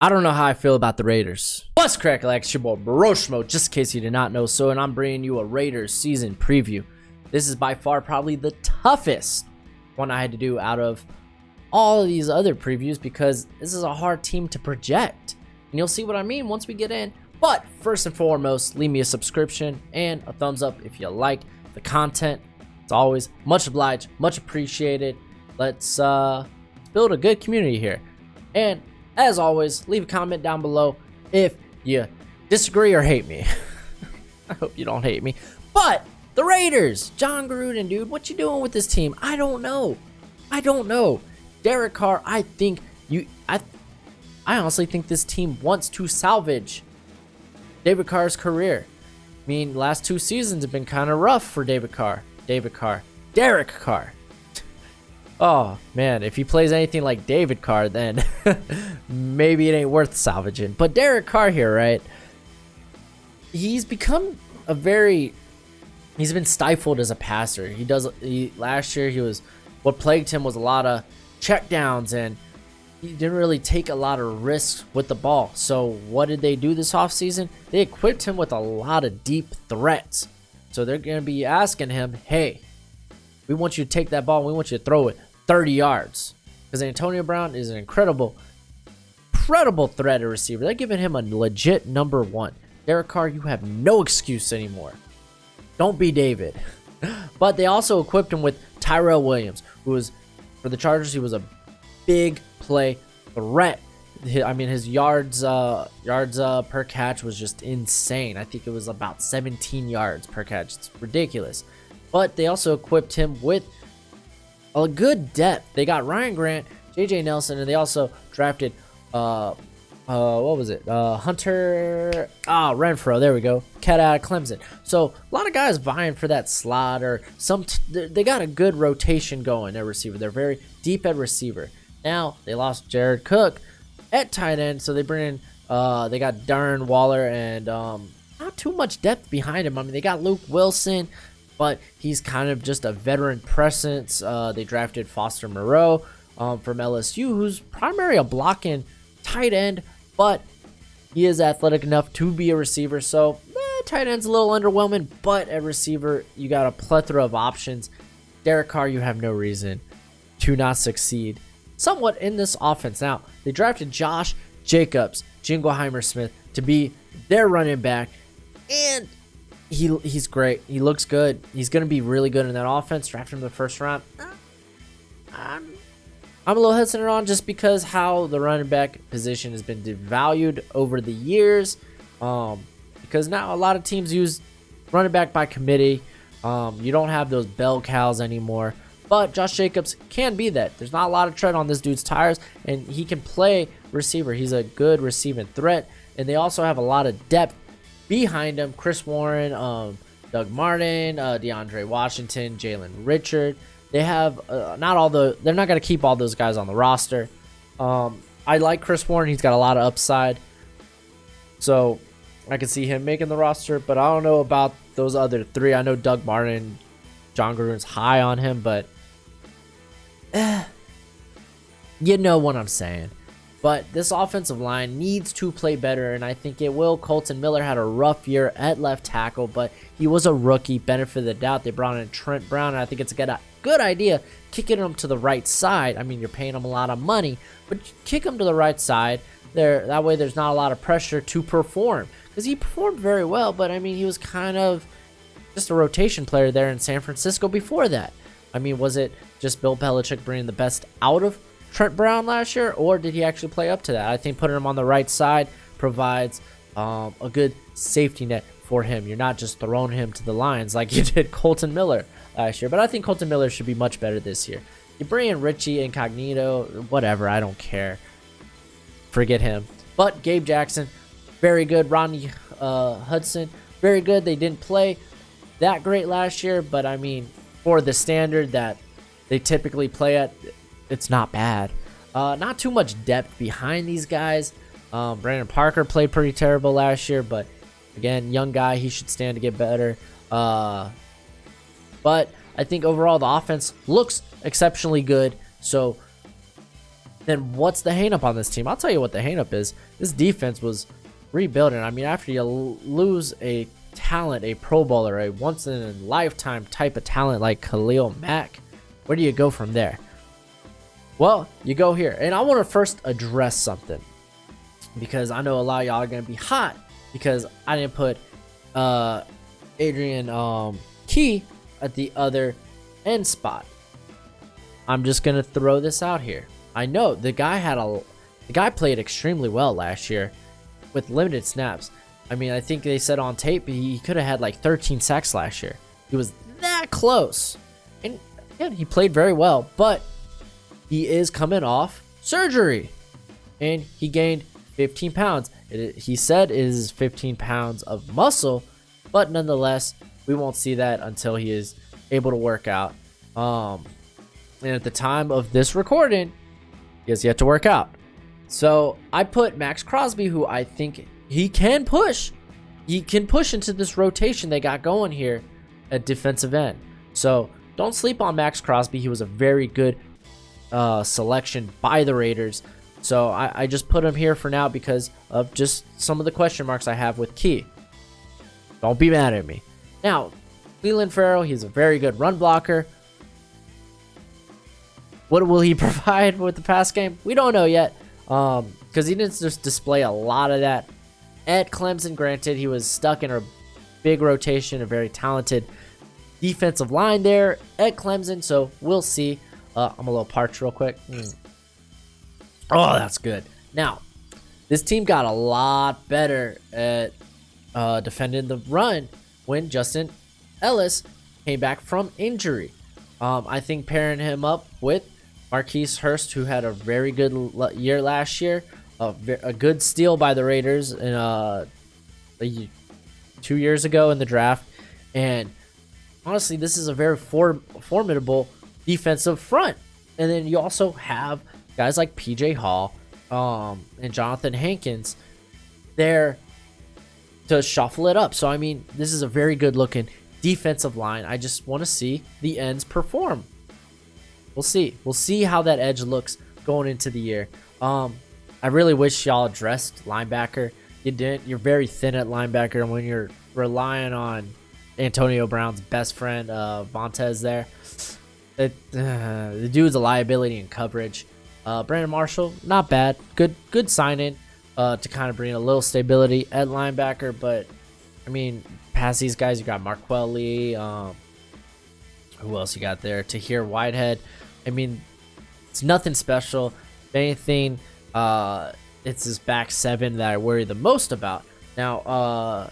I don't know how I feel about the Raiders. What's crack, like it's your boy Broshmo, just in case you did not know so, and I'm bringing you a Raiders season preview. This is by far probably the toughest one I had to do out of all of these other previews because this is a hard team to project. And you'll see what I mean once we get in. But first and foremost, leave me a subscription and a thumbs up if you like the content. It's always much obliged, much appreciated. Let's build a good community here. And as always, leave a comment down below if you disagree or hate me. I hope you don't hate me. But the Raiders, John Gruden, dude, what you doing with this team? I don't know. Derek Carr, I honestly think this team wants to salvage David Carr's career. I mean, last 2 seasons have been kind of rough for Derek Carr. Oh, man, if he plays anything like David Carr, then maybe it ain't worth salvaging. But Derek Carr here, right? He's become he's been stifled as a passer. Last year, what plagued him was a lot of checkdowns, and he didn't really take a lot of risks with the ball. So what did they do this offseason? They equipped him with a lot of deep threats. So they're going to be asking him, hey, we want you to take that ball. We want you to throw it 30 yards. Because Antonio Brown is an incredible threat at receiver. They're giving him a legit number 1. Derek Carr, you have no excuse anymore. Don't be David. But they also equipped him with Tyrell Williams, who was, for the Chargers, he was a big play threat. I mean, his yards per catch was just insane. I think it was about 17 yards per catch. It's ridiculous. But they also equipped him with a good depth. They got Ryan Grant, JJ Nelson, and they also drafted Hunter Renfro. There we go. Cat out of Clemson. So a lot of guys vying for that slot, or they got a good rotation going at receiver. They're very deep at receiver. Now they lost Jared Cook at tight end, so they bring in they got Darren Waller and not too much depth behind him. I mean, they got Luke Wilson, but he's kind of just a veteran presence. They drafted Foster Moreau from LSU, who's primarily a blocking tight end, but he is athletic enough to be a receiver. So tight end's a little underwhelming, but at receiver, you got a plethora of options. Derek Carr, you have no reason to not succeed somewhat in this offense. Now, they drafted Josh Jacobs, Jingleheimer Smith, to be their running back, and he's great. He looks good. He's going to be really good in that offense. Drafted him in the first round. I'm a little hesitant on, just because how the running back position has been devalued over the years. Because now a lot of teams use running back by committee. You don't have those bell cows anymore. But Josh Jacobs can be that. There's not a lot of tread on this dude's tires, and he can play receiver. He's a good receiving threat, and they also have a lot of depth behind him. Chris Warren, Doug Martin, DeAndre Washington, Jalen Richard. They have they're not going to keep all those guys on the roster. I like Chris Warren. He's got a lot of upside, so I can see him making the roster, but I don't know about those other 3. I know Doug Martin, John Gruden's high on him, but you know what I'm saying. But this offensive line needs to play better, and I think it will. Colton Miller had a rough year at left tackle, but he was a rookie. Benefit of the doubt. They brought in Trent Brown, and I think it's a good idea kicking him to the right side. I mean, you're paying him a lot of money, but kick him to the right side. That way there's not a lot of pressure to perform, because he performed very well, but I mean, he was kind of just a rotation player there in San Francisco before that. I mean, was it just Bill Belichick bringing the best out of Trent Brown last year, or did he actually play up to that? I think putting him on the right side provides a good safety net for him. You're not just throwing him to the Lions like you did Colton Miller last year, but I think Colton Miller should be much better this year. You bring in Richie Incognito, whatever, I don't care. Forget him. But Gabe Jackson, very good. Rodney Hudson, very good. They didn't play that great last year, but I mean, for the standard that they typically play at, it's not bad. Not too much depth behind these guys. Brandon Parker played pretty terrible last year, but again, young guy, he should stand to get better. But I think overall the offense looks exceptionally good. So then what's the hang up on this team? I'll tell you what the hang up is. This defense was rebuilding. I mean, after you lose a talent, a Pro Bowler, a once in a lifetime type of talent like Khalil Mack, where do you go from there? Well, you go here. And I want to first address something, because I know a lot of y'all are going to be hot because I didn't put Adrian Key at the other end spot. I'm just going to throw this out here. I know the guy played extremely well last year with limited snaps. I mean, I think they said on tape he could have had like 13 sacks last year. He was that close. And yeah, he played very well, but he is coming off surgery and he gained 15 pounds. He said it is 15 pounds of muscle, but nonetheless, we won't see that until he is able to work out. And at the time of this recording, he has yet to work out. So I put Max Crosby, who I think he can push. He can push into this rotation they got going here at defensive end. So don't sleep on Max Crosby. He was a very good selection by the Raiders. So I just put him here for now because of just some of the question marks I have with Key. Don't be mad at me. Now, Clelin Ferrell, he's a very good run blocker. What will he provide with the pass game? We don't know yet, because he didn't just display a lot of that at Clemson. Granted, he was stuck in a big rotation, a very talented defensive line there at Clemson, so we'll see. I'm a little parched real quick. Oh, that's good. Now, this team got a lot better at defending the run when Justin Ellis came back from injury. I think pairing him up with Marquise Hurst, who had a very good year last year, a good steal by the Raiders in 2 years ago in the draft, and honestly, this is a very formidable defensive front. And then you also have guys like PJ Hall and Jonathan Hankins there to shuffle it up. So I mean, this is a very good looking defensive line. I just want to see the ends perform. We'll see how that edge looks going into the year. I really wish y'all addressed linebacker. You didn't. You're very thin at linebacker when you're relying on Antonio Brown's best friend, Vontez there. The dude's a liability in coverage. Brandon Marshall, not bad. Good sign-in to kind of bring a little stability at linebacker. But, I mean, past these guys, you got Marquell Lee. Who else you got there? Tahir Whitehead. I mean, it's nothing special. If anything, it's his back seven that I worry the most about. Now,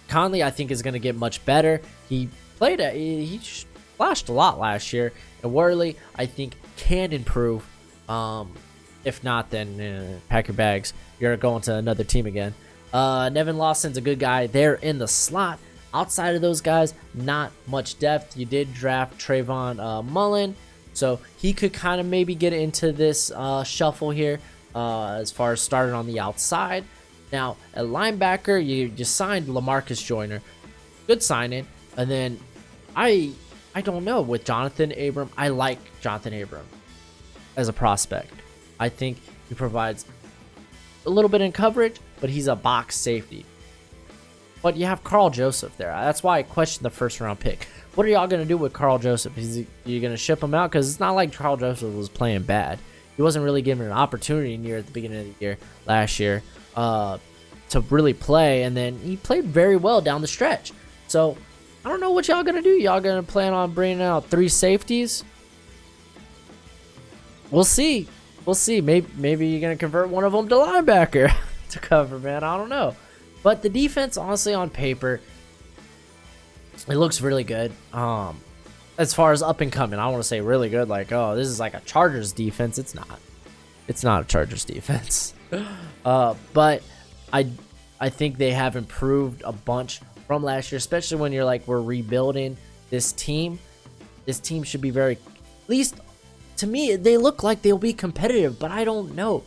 Conley, I think, is going to get much better. He flashed a lot last year. And Worley, I think, can improve. If not, then pack your bags. You're going to another team again. Nevin Lawson's a good guy there in the slot. Outside of those guys, not much depth. You did draft Trayvon Mullen, so he could kind of maybe get into this shuffle here as far as starting on the outside. Now, at linebacker, you signed LaMarcus Joyner. Good signing. And then I don't know, with Jonathan Abram, I like Jonathan Abram as a prospect. I think he provides a little bit in coverage, but he's a box safety. But you have Carl Joseph there. That's why I questioned the first round pick. What are y'all going to do with Carl Joseph? You going to ship him out? Because it's not like Carl Joseph was playing bad. He wasn't really given an opportunity near at the beginning of the year last year to really play. And then he played very well down the stretch. So I don't know what y'all going to do. Y'all going to plan on bringing out 3 safeties? We'll see. Maybe you're going to convert one of them to linebacker to cover, man. I don't know. But the defense, honestly, on paper, it looks really good. As far as up and coming, I want to say really good. Like, oh, this is like a Chargers defense. It's not. It's not a Chargers defense. But I think they have improved a bunch from last year, especially when you're like, we're rebuilding this team. This team should be very, at least to me, they look like they'll be competitive, but I don't know.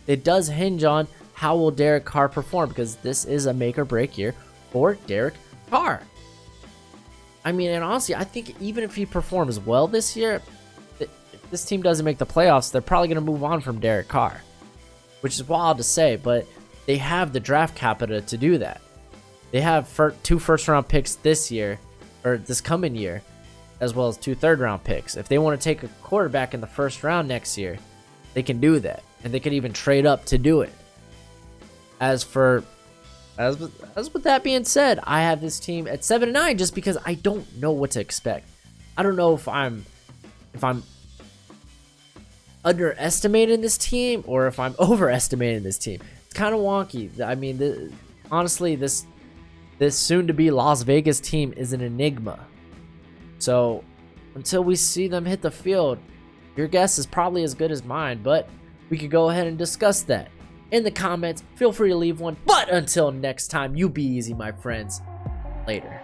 It does hinge on how will Derek Carr perform, because this is a make or break year for Derek Carr. I mean, and honestly, I think even if he performs well this year, this team doesn't make the playoffs, they're probably going to move on from Derek Carr, which is wild to say, but they have the draft capital to do that. They have 2 first-round picks this year, or this coming year, as well as 2 third-round picks. If they want to take a quarterback in the first round next year, they can do that, and they can even trade up to do it. As with that being said, I have this team at 7-9 just because I don't know what to expect. I don't know if I'm underestimating this team or if I'm overestimating this team. It's kind of wonky. I mean, honestly, this soon-to-be Las Vegas team is an enigma. So until we see them hit the field, your guess is probably as good as mine, but we could go ahead and discuss that in the comments. Feel free to leave one. But until next time, you be easy, my friends. Later.